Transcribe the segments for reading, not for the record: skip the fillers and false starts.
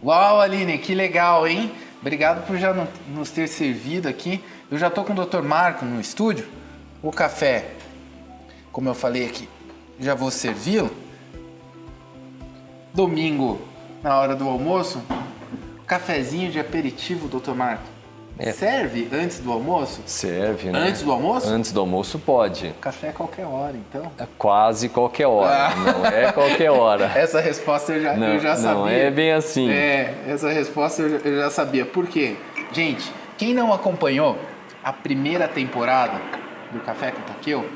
Uau, Aline, que legal, hein? Obrigado por já nos ter servido aqui. Eu já tô com o Dr. Marco no estúdio. O café, como eu falei aqui, já vou servi-lo. Domingo, na hora do almoço, cafezinho de aperitivo, Dr. Marco. Serve antes do almoço? Serve, né? Antes do almoço? Antes do almoço pode. Café a qualquer hora, então? É quase qualquer hora, não é qualquer hora. Essa resposta eu já sabia. Não é bem assim. Essa resposta eu já sabia. Por quê? Gente, quem não acompanhou a primeira temporada do Café com Takeo,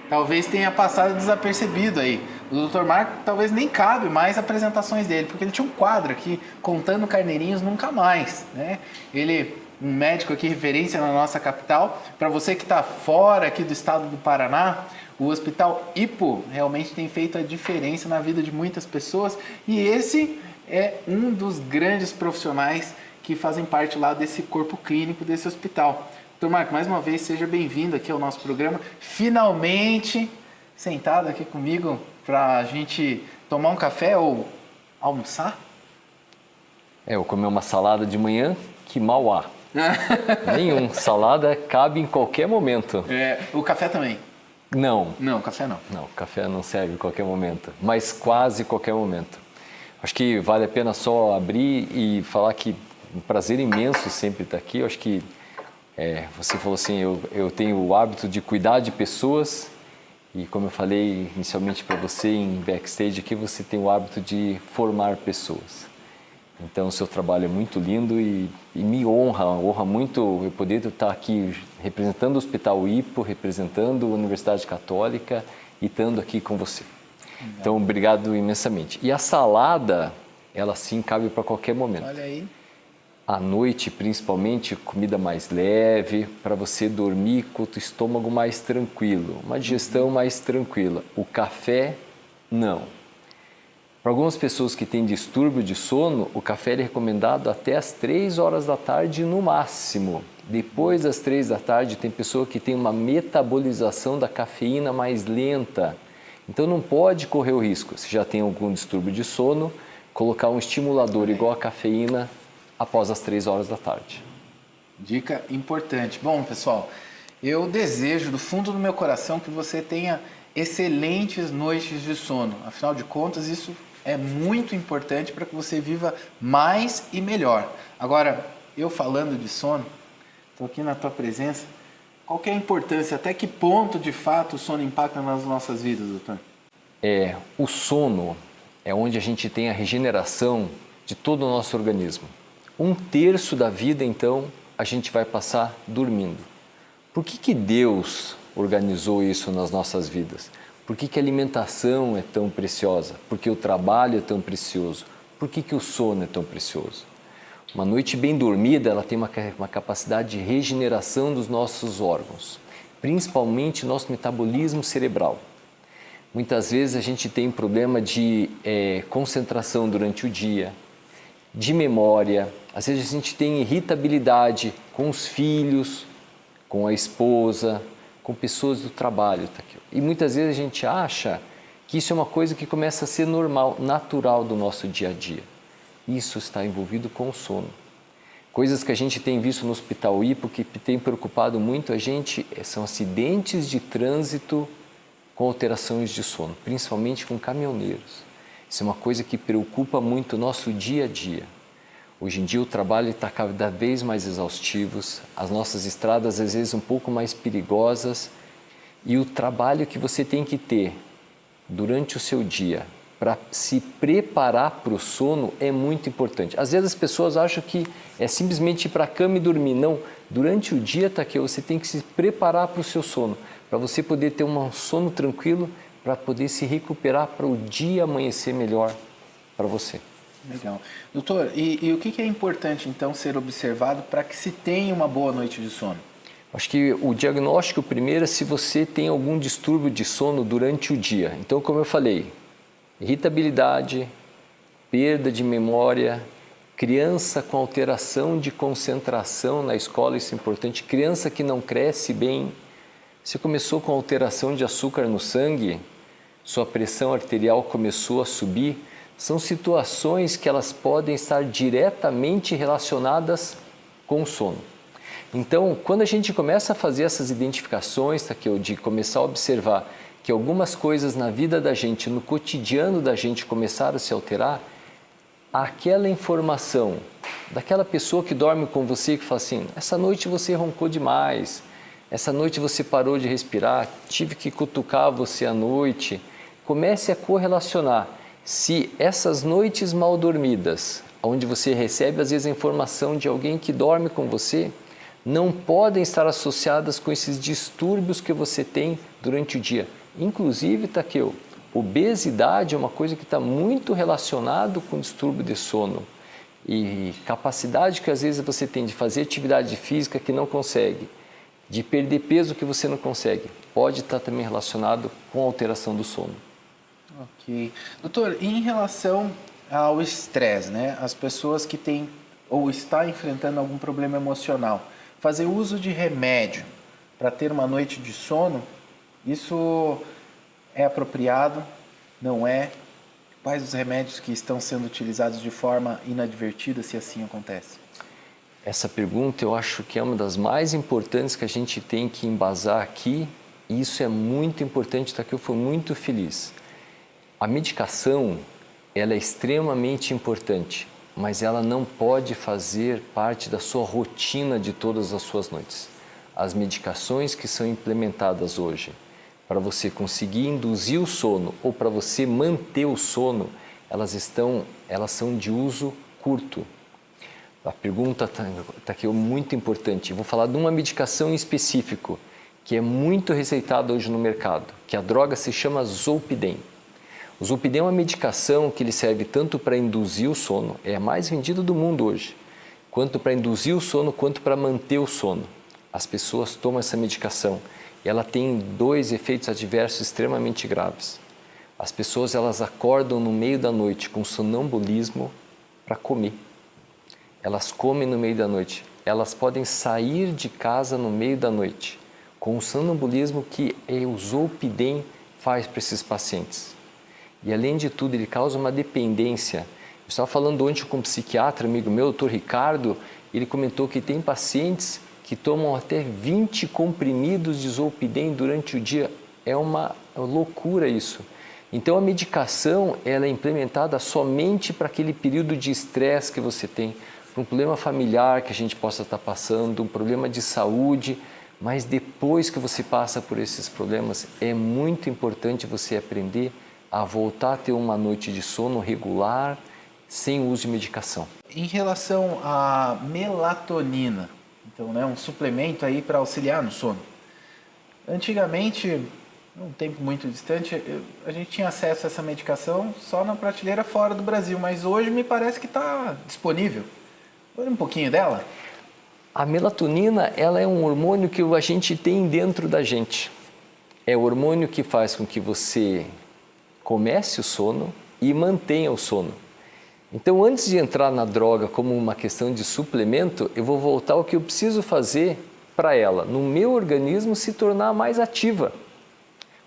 talvez tenha passado desapercebido aí. O Dr. Marco talvez nem cabe mais apresentações dele, porque ele tinha um quadro aqui, Contando Carneirinhos Nunca Mais, né? Ele, um médico aqui, referência na nossa capital. Para você que está fora aqui do estado do Paraná, o Hospital Hippo realmente tem feito a diferença na vida de muitas pessoas, e esse é um dos grandes profissionais que fazem parte lá desse corpo clínico desse hospital. Dr. Marco, mais uma vez, seja bem-vindo aqui ao nosso programa. Finalmente sentado aqui comigo para a gente tomar um café ou almoçar? Eu comi uma salada de manhã, que mal há. Nenhum. Salada cabe em qualquer momento. O café também? Não. Não, café não. Não, café não serve em qualquer momento, mas quase qualquer momento. Acho que vale a pena só abrir e falar que é um prazer imenso sempre estar aqui. Eu acho que você falou assim, eu tenho o hábito de cuidar de pessoas e, como eu falei inicialmente para você em backstage aqui, você tem o hábito de formar pessoas. Então, o seu trabalho é muito lindo e me honra muito eu poder estar aqui representando o Hospital Hippo, representando a Universidade Católica e estando aqui com você. Então, obrigado imensamente. E a salada, ela sim cabe para qualquer momento. Olha aí. À noite, principalmente, comida mais leve, para você dormir com o estômago mais tranquilo, uma digestão mais tranquila. O café, não. Para algumas pessoas que têm distúrbio de sono, o café é recomendado até às 3 horas da tarde no máximo. Depois das 3 da tarde, tem pessoa que tem uma metabolização da cafeína mais lenta. Então não pode correr o risco, se já tem algum distúrbio de sono, colocar um estimulador igual a cafeína após as 3 horas da tarde. Dica importante. Bom, pessoal, eu desejo do fundo do meu coração que você tenha excelentes noites de sono. Afinal de contas, isso é muito importante para que você viva mais e melhor. Agora, eu falando de sono, estou aqui na tua presença. Qual que é a importância, até que ponto de fato o sono impacta nas nossas vidas, doutor? O sono é onde a gente tem a regeneração de todo o nosso organismo. 1/3 da vida, então, a gente vai passar dormindo. Por que Deus organizou isso nas nossas vidas? Por que a alimentação é tão preciosa? Por que o trabalho é tão precioso? Por que o sono é tão precioso? Uma noite bem dormida, ela tem uma capacidade de regeneração dos nossos órgãos, principalmente nosso metabolismo cerebral. Muitas vezes a gente tem problema de concentração durante o dia, de memória, às vezes a gente tem irritabilidade com os filhos, com a esposa, com pessoas do trabalho. E muitas vezes a gente acha que isso é uma coisa que começa a ser normal, natural do nosso dia a dia. Isso está envolvido com o sono. Coisas que a gente tem visto no Hospital Hippo, que tem preocupado muito a gente, são acidentes de trânsito com alterações de sono, principalmente com caminhoneiros. Isso é uma coisa que preocupa muito o nosso dia a dia. Hoje em dia o trabalho está cada vez mais exaustivo, as nossas estradas às vezes um pouco mais perigosas, e o trabalho que você tem que ter durante o seu dia para se preparar para o sono é muito importante. Às vezes as pessoas acham que é simplesmente ir para a cama e dormir. Não, durante o dia, Takeo, você tem que se preparar para o seu sono, para você poder ter um sono tranquilo, para poder se recuperar para o dia amanhecer melhor para você. Legal. Doutor, e o que é importante então ser observado para que se tenha uma boa noite de sono? Acho que o diagnóstico primeiro é se você tem algum distúrbio de sono durante o dia. Então, como eu falei, irritabilidade, perda de memória, criança com alteração de concentração na escola, isso é importante, criança que não cresce bem, você começou com alteração de açúcar no sangue, sua pressão arterial começou a subir, são situações que elas podem estar diretamente relacionadas com o sono. Então, quando a gente começa a fazer essas identificações, de começar a observar que algumas coisas na vida da gente, no cotidiano da gente começaram a se alterar, aquela informação daquela pessoa que dorme com você que fala assim, essa noite você roncou demais, essa noite você parou de respirar, tive que cutucar você à noite, comece a correlacionar se essas noites mal dormidas, onde você recebe às vezes a informação de alguém que dorme com você, não podem estar associadas com esses distúrbios que você tem durante o dia. Inclusive, Takeo, obesidade é uma coisa que está muito relacionado com distúrbio de sono. E capacidade que às vezes você tem de fazer atividade física que não consegue, de perder peso que você não consegue, pode estar também relacionado com a alteração do sono. Ok. Doutor, em relação ao estresse, né? As pessoas que têm ou está enfrentando algum problema emocional, fazer uso de remédio para ter uma noite de sono, isso é apropriado? Não é? Quais os remédios que estão sendo utilizados de forma inadvertida, se assim acontece? Essa pergunta eu acho que é uma das mais importantes que a gente tem que embasar aqui, e isso é muito importante, tá? Que eu fui muito feliz. A medicação, ela é extremamente importante, mas ela não pode fazer parte da sua rotina de todas as suas noites. As medicações que são implementadas hoje para você conseguir induzir o sono ou para você manter o sono, elas são de uso curto. A pergunta está aqui muito importante. Vou falar de uma medicação em específico que é muito receitada hoje no mercado, que a droga se chama Zolpidem. O Zolpidem é uma medicação que ele serve tanto para induzir o sono, é a mais vendida do mundo hoje, quanto para induzir o sono, quanto para manter o sono. As pessoas tomam essa medicação e ela tem 2 efeitos adversos extremamente graves. As pessoas elas acordam no meio da noite com sonambulismo para comer. Elas comem no meio da noite. Elas podem sair de casa no meio da noite com o sonambulismo que o Zolpidem faz para esses pacientes. E além de tudo, ele causa uma dependência. Eu estava falando ontem com um psiquiatra, amigo meu, o Dr. Ricardo, ele comentou que tem pacientes que tomam até 20 comprimidos de Zolpidem durante o dia. É uma loucura isso. Então a medicação ela é implementada somente para aquele período de estresse que você tem, para um problema familiar que a gente possa estar passando, um problema de saúde, mas depois que você passa por esses problemas, é muito importante você aprender a voltar a ter uma noite de sono regular, sem uso de medicação. Em relação à melatonina, então, né, um suplemento aí para auxiliar no sono. Antigamente, num tempo muito distante, a gente tinha acesso a essa medicação só na prateleira fora do Brasil, mas hoje me parece que está disponível. Olha um pouquinho dela. A melatonina, ela é um hormônio que a gente tem dentro da gente. É o hormônio que faz com que você comece o sono e mantenha o sono. Então, antes de entrar na droga como uma questão de suplemento, eu vou voltar ao que eu preciso fazer para ela, no meu organismo, se tornar mais ativa.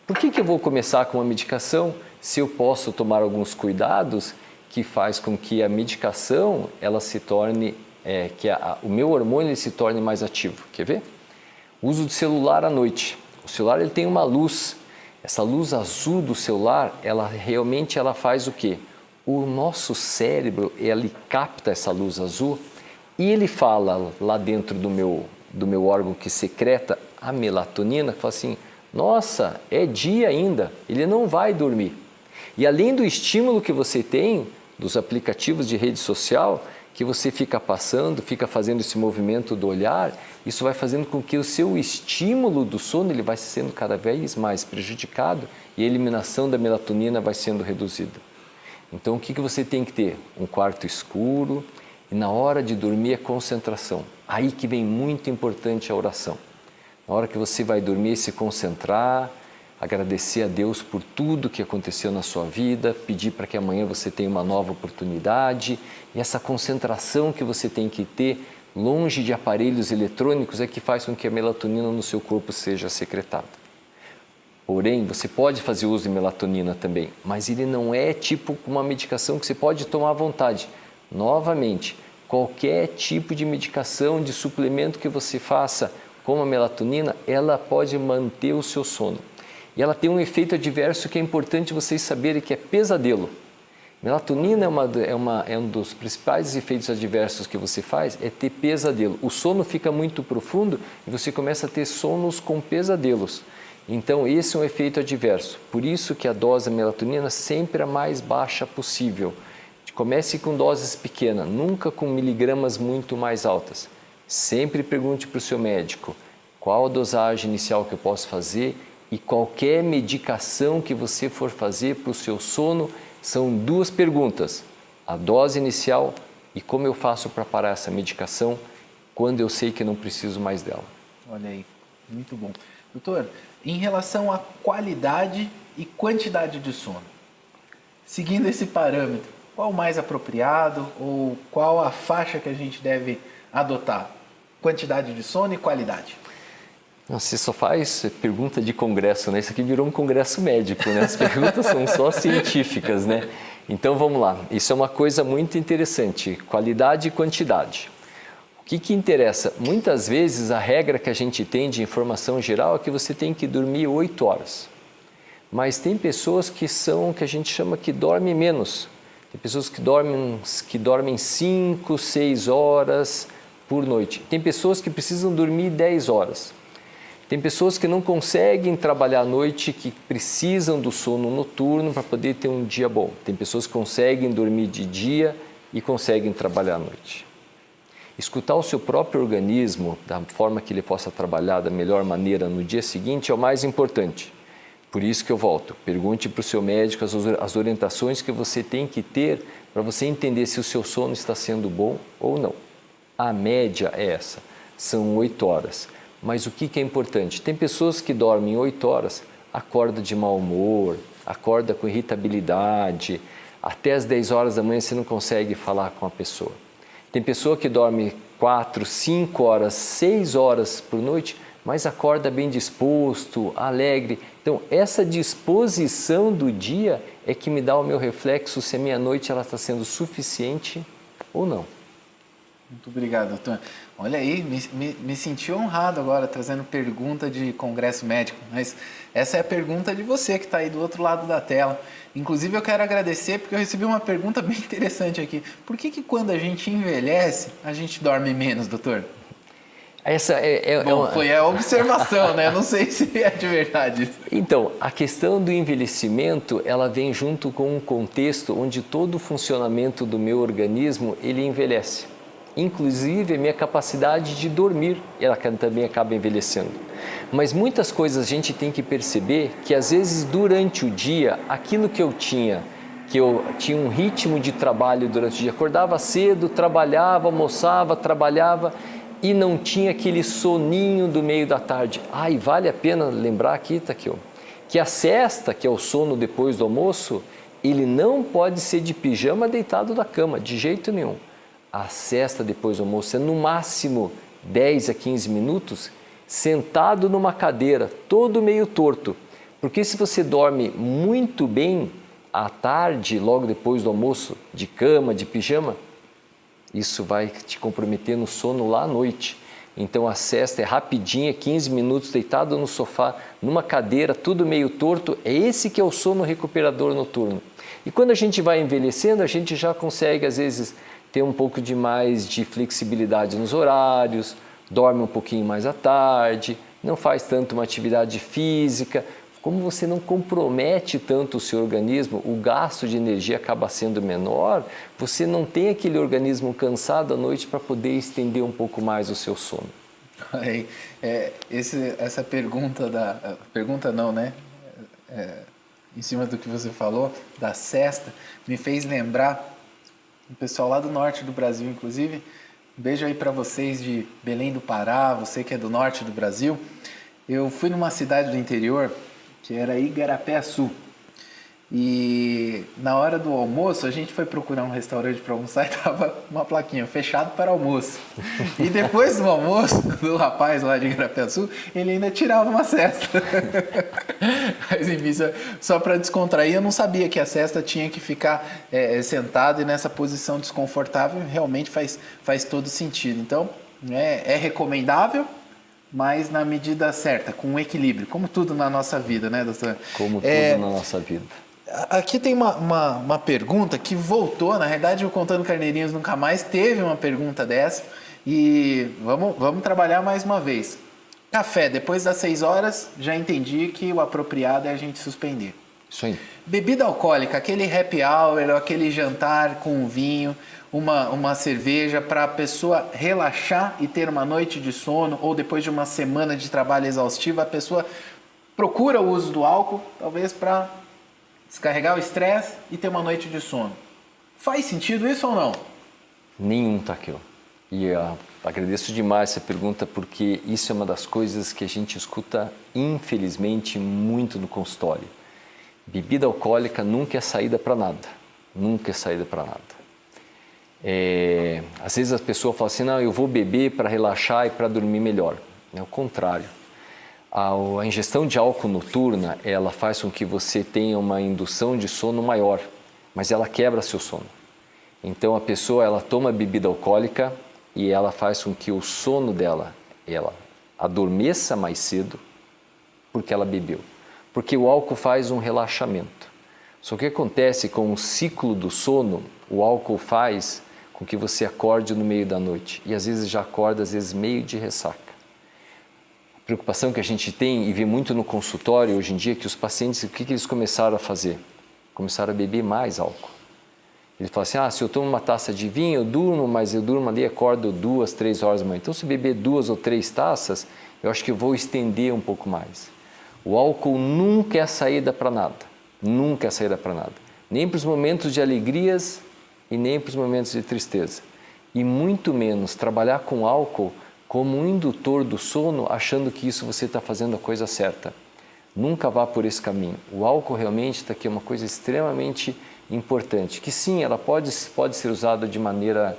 Por que eu vou começar com uma medicação se eu posso tomar alguns cuidados que faz com que a medicação ela se torne, o meu hormônio ele se torne mais ativo? Quer ver? O uso do celular à noite. O celular ele tem uma luz. Essa luz azul do celular, ela realmente faz o quê? O nosso cérebro, ele capta essa luz azul e ele fala lá dentro do meu órgão que secreta a melatonina, que fala assim, nossa, é dia ainda, ele não vai dormir. E além do estímulo que você tem dos aplicativos de rede social, que você fica passando, fica fazendo esse movimento do olhar, isso vai fazendo com que o seu estímulo do sono ele vai sendo cada vez mais prejudicado e a eliminação da melatonina vai sendo reduzida. Então, o que você tem que ter? Um quarto escuro e na hora de dormir a concentração. Aí que vem muito importante a oração. Na hora que você vai dormir, se concentrar, agradecer a Deus por tudo que aconteceu na sua vida, pedir para que amanhã você tenha uma nova oportunidade e essa concentração que você tem que ter longe de aparelhos eletrônicos é que faz com que a melatonina no seu corpo seja secretada. Porém, você pode fazer uso de melatonina também, mas ele não é tipo uma medicação que você pode tomar à vontade. Novamente, qualquer tipo de medicação, de suplemento que você faça, como a melatonina, ela pode manter o seu sono. E ela tem um efeito adverso que é importante vocês saberem, que é pesadelo. Melatonina é um dos principais efeitos adversos que você faz, é ter pesadelo. O sono fica muito profundo e você começa a ter sonos com pesadelos. Então, esse é um efeito adverso. Por isso que a dose de melatonina sempre é a mais baixa possível. Comece com doses pequenas, nunca com miligramas muito mais altas. Sempre pergunte para o seu médico qual a dosagem inicial que eu posso fazer, e qualquer medicação que você for fazer para o seu sono, são 2 perguntas: a dose inicial e como eu faço para parar essa medicação quando eu sei que não preciso mais dela. Olha aí, muito bom. Doutor, em relação à qualidade e quantidade de sono, seguindo esse parâmetro, qual o mais apropriado ou qual a faixa que a gente deve adotar? Quantidade de sono e qualidade. Você só faz pergunta de congresso, né? Isso aqui virou um congresso médico, né? As perguntas são só científicas, né? Então vamos lá, isso é uma coisa muito interessante, qualidade e quantidade. O que interessa? Muitas vezes a regra que a gente tem de informação geral é que você tem que dormir 8 horas. Mas tem pessoas que a gente chama que dormem menos. Tem pessoas que dormem 5, 6 horas por noite. Tem pessoas que precisam dormir 10 horas. Tem pessoas que não conseguem trabalhar à noite, que precisam do sono noturno para poder ter um dia bom. Tem pessoas que conseguem dormir de dia e conseguem trabalhar à noite. Escutar o seu próprio organismo da forma que ele possa trabalhar da melhor maneira no dia seguinte é o mais importante. Por isso que eu volto. Pergunte para o seu médico as orientações que você tem que ter para você entender se o seu sono está sendo bom ou não. A média é essa, são 8 horas. Mas o que é importante? Tem pessoas que dormem 8 horas, acorda de mau humor, acorda com irritabilidade, até as 10 horas da manhã você não consegue falar com a pessoa. Tem pessoa que dorme 4, 5 horas, 6 horas por noite, mas acorda bem disposto, alegre. Então, essa disposição do dia é que me dá o meu reflexo se a minha noite está sendo suficiente ou não. Muito obrigado, doutor. Olha aí, me senti honrado agora trazendo pergunta de congresso médico, mas essa é a pergunta de você que está aí do outro lado da tela. Inclusive eu quero agradecer porque eu recebi uma pergunta bem interessante aqui. Por que quando a gente envelhece, a gente dorme menos, doutor? Essa Bom, foi a observação, né? Não sei se é de verdade. Então, a questão do envelhecimento, ela vem junto com um contexto onde todo o funcionamento do meu organismo, ele envelhece. Inclusive, a minha capacidade de dormir, ela também acaba envelhecendo. Mas muitas coisas a gente tem que perceber que, às vezes, durante o dia, aquilo que eu tinha um ritmo de trabalho durante o dia, acordava cedo, trabalhava, almoçava, trabalhava e não tinha aquele soninho do meio da tarde. E vale a pena lembrar aqui, Takio, que a siesta, que é o sono depois do almoço, ele não pode ser de pijama deitado da cama, de jeito nenhum. A siesta depois do almoço é no máximo 10 a 15 minutos, sentado numa cadeira, todo meio torto. Porque se você dorme muito bem à tarde, logo depois do almoço, de cama, de pijama, isso vai te comprometer no sono lá à noite. Então a siesta é rapidinha, 15 minutos deitado no sofá, numa cadeira, tudo meio torto. É esse que é o sono recuperador noturno. E quando a gente vai envelhecendo, a gente já consegue às vezes ter um pouco de mais de flexibilidade nos horários, dorme um pouquinho mais à tarde, não faz tanto uma atividade física. Como você não compromete tanto o seu organismo, o gasto de energia acaba sendo menor, você não tem aquele organismo cansado à noite para poder estender um pouco mais o seu sono. Essa pergunta em cima do que você falou, da siesta, me fez lembrar o pessoal lá do norte do Brasil, inclusive. Um beijo aí para vocês de Belém do Pará, você que é do norte do Brasil. Eu fui numa cidade do interior que era Igarapé-Açu. E na hora do almoço, a gente foi procurar um restaurante para almoçar e tava uma plaquinha, fechado para almoço. E depois do almoço, do rapaz lá de Igarapé-Açu, ele ainda tirava uma siesta. Mas enfim, só para descontrair, eu não sabia que a cesta tinha que ficar sentado e nessa posição desconfortável. Realmente faz todo sentido. Então, é recomendável, mas na medida certa, com um equilíbrio, como tudo na nossa vida, né, doutor? Como tudo na nossa vida. Aqui tem uma pergunta que voltou, na verdade o Contando Carneirinhos Nunca Mais teve uma pergunta dessa e vamos trabalhar mais uma vez. Café, depois das 6 horas, já entendi que o apropriado é a gente suspender. Isso aí. Bebida alcoólica, aquele happy hour, aquele jantar com vinho, uma cerveja para a pessoa relaxar e ter uma noite de sono, ou depois de uma semana de trabalho exaustivo, a pessoa procura o uso do álcool, talvez para descarregar o estresse e ter uma noite de sono. Faz sentido isso ou não? Nenhum, Takeo. E agradeço demais essa pergunta, porque isso é uma das coisas que a gente escuta, infelizmente, muito no consultório. Bebida alcoólica nunca é saída para nada. Nunca é saída para nada. Às vezes a pessoa fala assim, não, eu vou beber para relaxar e para dormir melhor. É o contrário. A ingestão de álcool noturna, ela faz com que você tenha uma indução de sono maior, mas ela quebra seu sono. Então a pessoa, ela toma bebida alcoólica e ela faz com que o sono dela, ela adormeça mais cedo porque ela bebeu. Porque o álcool faz um relaxamento. Só que o que acontece com o ciclo do sono, o álcool faz com que você acorde no meio da noite. E às vezes já acorda, às vezes meio de ressaca. A preocupação que a gente tem e vê muito no consultório hoje em dia é que os pacientes, o que eles começaram a fazer? Começaram a beber mais álcool. Ele fala assim, se eu tomo uma taça de vinho, eu durmo, mas eu durmo ali, acordo 2, 3 horas da manhã. Então, se beber 2 ou 3 taças, eu acho que eu vou estender um pouco mais. O álcool nunca é saída para nada. Nunca é saída para nada. Nem para os momentos de alegrias e nem para os momentos de tristeza. E muito menos trabalhar com álcool como um indutor do sono, achando que isso você está fazendo a coisa certa. Nunca vá por esse caminho. O álcool realmente está aqui uma coisa extremamente importante, que sim, ela pode ser usada de maneira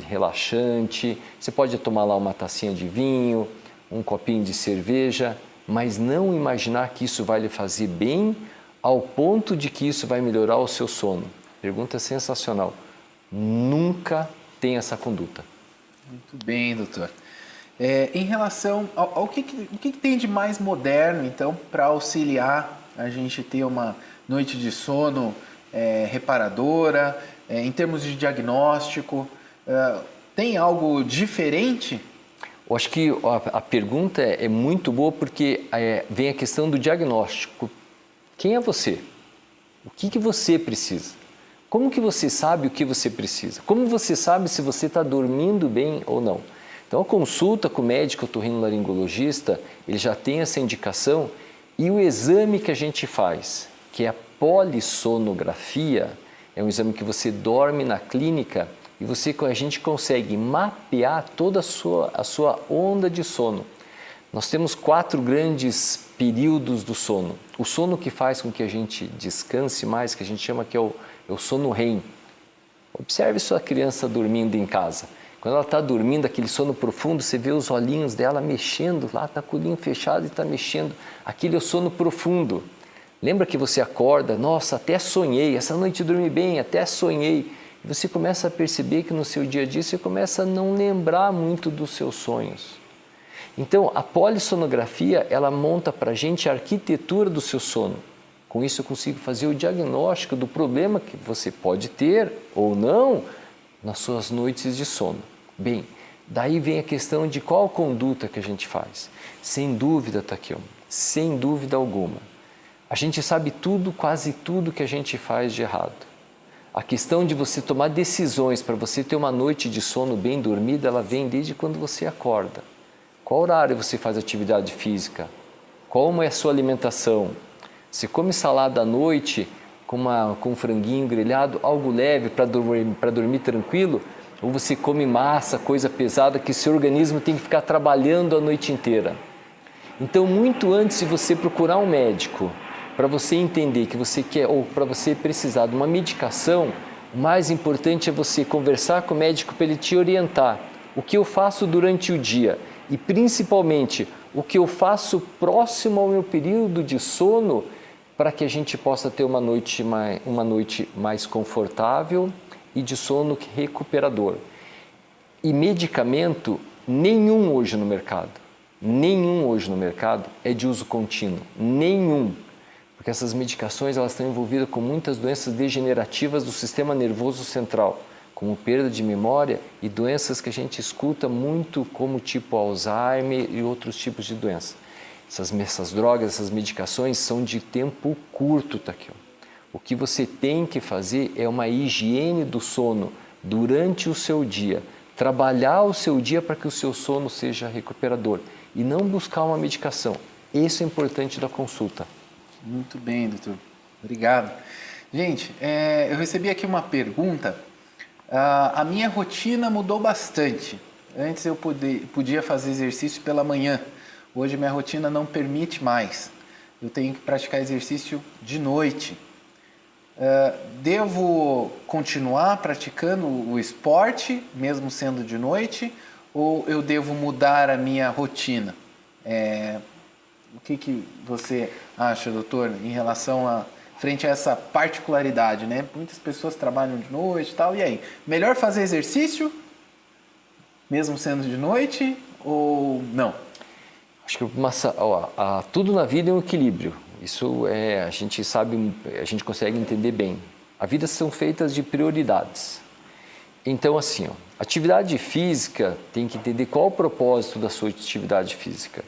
relaxante, você pode tomar lá uma tacinha de vinho, um copinho de cerveja, mas não imaginar que isso vai lhe fazer bem ao ponto de que isso vai melhorar o seu sono. Pergunta sensacional. Nunca tenha essa conduta. Muito bem, doutor. Em relação ao que tem de mais moderno, então, para auxiliar a gente ter uma noite de sono reparadora, em termos de diagnóstico, tem algo diferente? Eu acho que a pergunta é muito boa porque vem a questão do diagnóstico. Quem é você? O que você precisa? Como que você sabe o que você precisa? Como você sabe se você está dormindo bem ou não? Então, a consulta com o médico otorrinolaringologista, ele já tem essa indicação e o exame que a gente faz, que é a polissonografia, é um exame que você dorme na clínica e a gente consegue mapear toda a sua onda de sono. Nós temos 4 grandes períodos do sono. O sono que faz com que a gente descanse mais, que a gente chama que é o sono REM. Observe sua criança dormindo em casa. Quando ela está dormindo, aquele sono profundo, você vê os olhinhos dela mexendo, lá está com o olhinho fechado e está mexendo. Aquele é o sono profundo. Lembra que você acorda, nossa, até sonhei, essa noite dormi bem, até sonhei. E você começa a perceber que no seu dia a dia você começa a não lembrar muito dos seus sonhos. Então, a polissonografia, ela monta para a gente a arquitetura do seu sono. Com isso eu consigo fazer o diagnóstico do problema que você pode ter ou não nas suas noites de sono. Bem, daí vem a questão de qual conduta que a gente faz. Sem dúvida, Takeo, sem dúvida alguma. A gente sabe tudo, quase tudo que a gente faz de errado. A questão de você tomar decisões para você ter uma noite de sono bem dormida, ela vem desde quando você acorda. Qual horário você faz atividade física? Como é a sua alimentação? Você come salada à noite com um franguinho grelhado, algo leve para dormir tranquilo? Ou você come massa, coisa pesada que seu organismo tem que ficar trabalhando a noite inteira? Então, muito antes de você procurar um médico, para você entender que você quer ou para você precisar de uma medicação, o mais importante é você conversar com o médico para ele te orientar. O que eu faço durante o dia? E principalmente, o que eu faço próximo ao meu período de sono para que a gente possa ter uma noite mais confortável e de sono recuperador. E medicamento, nenhum hoje no mercado é de uso contínuo, nenhum. Porque essas medicações elas estão envolvidas com muitas doenças degenerativas do sistema nervoso central, como perda de memória e doenças que a gente escuta muito como tipo Alzheimer e outros tipos de doenças. Essas drogas, essas medicações são de tempo curto, Takeo. O que você tem que fazer é uma higiene do sono durante o seu dia. Trabalhar o seu dia para que o seu sono seja recuperador e não buscar uma medicação. Isso é importante da consulta. Muito bem, doutor. Obrigado. Gente, eu recebi aqui uma pergunta. A minha rotina mudou bastante. Antes eu podia fazer exercício pela manhã. Hoje minha rotina não permite mais. Eu tenho que praticar exercício de noite. Devo continuar praticando o esporte, mesmo sendo de noite, ou eu devo mudar a minha rotina? O que você acha, doutor, em relação frente a essa particularidade, né? Muitas pessoas trabalham de noite e tal, e aí? Melhor fazer exercício, mesmo sendo de noite, ou não? Acho que tudo na vida é um equilíbrio. Isso a gente sabe, a gente consegue entender bem. A vida são feitas de prioridades. Então, assim, atividade física, tem que entender qual o propósito da sua atividade física.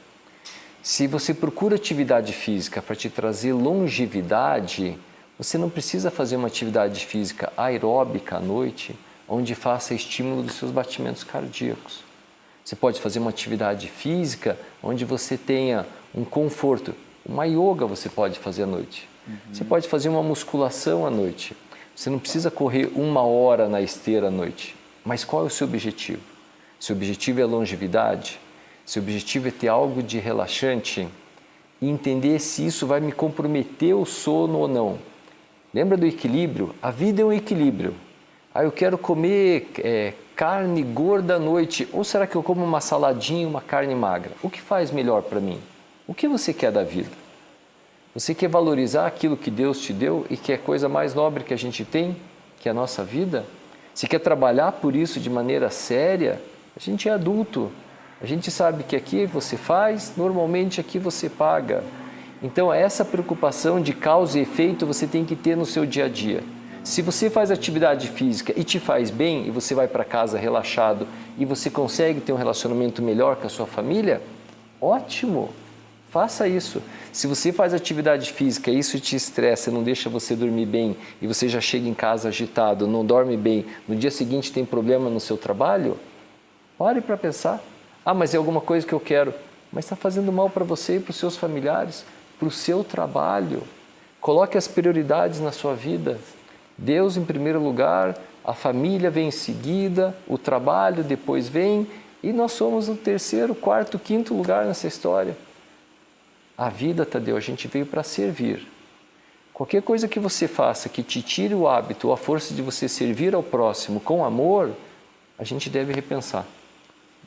Se você procura atividade física para te trazer longevidade, você não precisa fazer uma atividade física aeróbica à noite, onde faça estímulo dos seus batimentos cardíacos. Você pode fazer uma atividade física onde você tenha um conforto. Uma yoga você pode fazer à noite. Você pode fazer uma musculação à noite. Você não precisa correr 1 hora na esteira à noite. Mas qual é o seu objetivo? Seu objetivo é longevidade? Seu objetivo é ter algo de relaxante? E entender se isso vai me comprometer o sono ou não. Lembra do equilíbrio? A vida é um equilíbrio. Eu quero comer carne gorda à noite, ou será que eu como uma saladinha e uma carne magra? O que faz melhor para mim? O que você quer da vida? Você quer valorizar aquilo que Deus te deu e que é a coisa mais nobre que a gente tem, que é a nossa vida? Você quer trabalhar por isso de maneira séria? A gente é adulto, a gente sabe que aqui você faz, normalmente aqui você paga. Então essa preocupação de causa e efeito você tem que ter no seu dia a dia. Se você faz atividade física e te faz bem, e você vai para casa relaxado, e você consegue ter um relacionamento melhor com a sua família, ótimo, faça isso. Se você faz atividade física e isso te estressa, não deixa você dormir bem, e você já chega em casa agitado, não dorme bem, no dia seguinte tem problema no seu trabalho, pare para pensar. Mas é alguma coisa que eu quero, mas está fazendo mal para você e para os seus familiares, para o seu trabalho. Coloque as prioridades na sua vida. Deus em primeiro lugar, a família vem em seguida, o trabalho depois vem e nós somos o terceiro, quarto, quinto lugar nessa história. A vida, Tadeu, a gente veio para servir. Qualquer coisa que você faça que te tire o hábito ou a força de você servir ao próximo com amor, a gente deve repensar.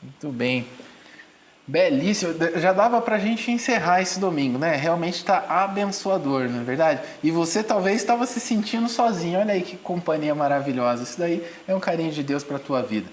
Muito bem. Belíssimo. Já dava para a gente encerrar esse domingo, né? Realmente está abençoador, não é verdade? E você talvez estava se sentindo sozinho. Olha aí que companhia maravilhosa. Isso daí é um carinho de Deus para a tua vida.